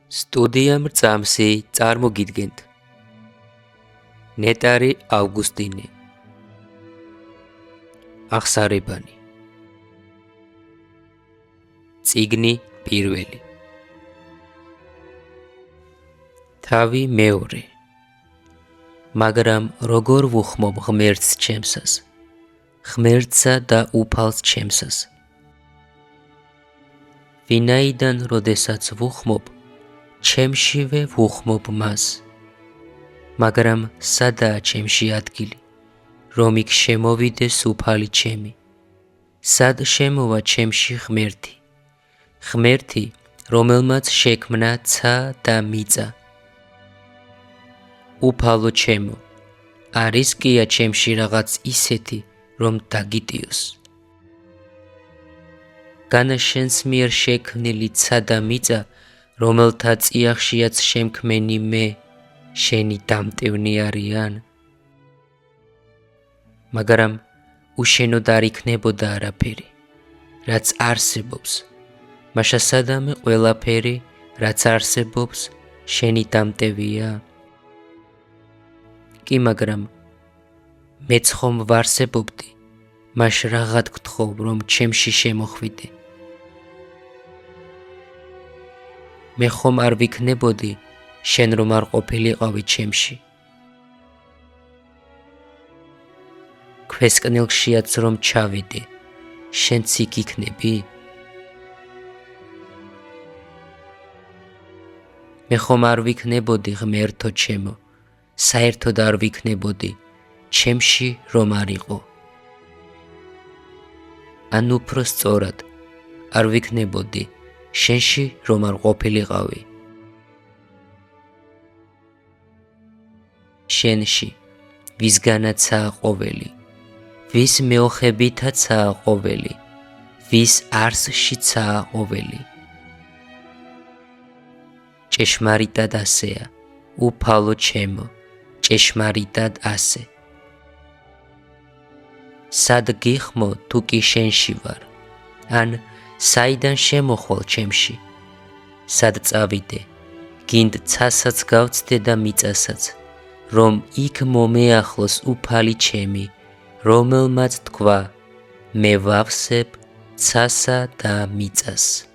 სტუდია მრწამსი წარმოგიდგენთ. ნეტარი ავგუსტინე. აღსარებანი. წიგნი პირველი. თავი მეორე. მაგრამ როგორ ვუხმობ ღმერთს ჩემსას, ღმერთსა და უფალს ჩემსას. ვინაიდან როდესაც ვუხმობ, ჩემშივე ვუხმობ მას. მაგრამ სადაა ჩემში ადგილი, რომ იქ შემოვიდეს უფალი ჩემი? სად შემოვა ჩემში ღმერთი? ღმერთი, რომელმაც შექმნა ცა და მიწა. უფალო ჩემო, არის კია ჩემში რაღაც ისეთი, რომ დაგიტიოს? განა შენს მიერ შექმნილი ცა და მიწა, რომელთა წიაღშიაც შემქმენი მე, შენი დამტევნი არიან? მაგრამ უშენოდ არ იქნებოდა არაფერი, რაც არსებობს, მაშა სადამე ყველაფერი, რაც არსებობს, შენი დამტევია? კი, მაგრამ მეც ხომ ვარსებობდი, მაშ რაღად გთხოვ, რომ ჩემში შემოხვიდე? მე ხომ არ ვიქნებოდი, შენ რომ არ ყოფილიყავი ჩემში? ქვესკნელშიაც რომ ჩავიდე, შენც იქ იქნები? მე ხომ არ ვიქნებოდი ღმერთო ჩემო, საერთოდ არ ვიქნებოდი, ჩემში რომ არ იყო? ან უფრო სწორად, არ ვიქნებოდი, შენში რომ არ ყოფილიყავი? შენში, ვისგანაცაა ყოველი, ვის მეოხებითაცაა ყოველი, ვის არსშიცაა ყოველი. ჭეშმარიტად ასეა, უფალო ჩემო, ჭეშმარიტად ასე. სად გიხმო თუ კი შენში ვარ, ან საიდან შემოხვალ ჩემში? სად წავიდე, გინდ ცასაც გავცდე და მიწასაც, რომ იქ მომეახლოს უფალი ჩემი, რომელმაც თქვა, მე ვავსებ ცასა და მიწას.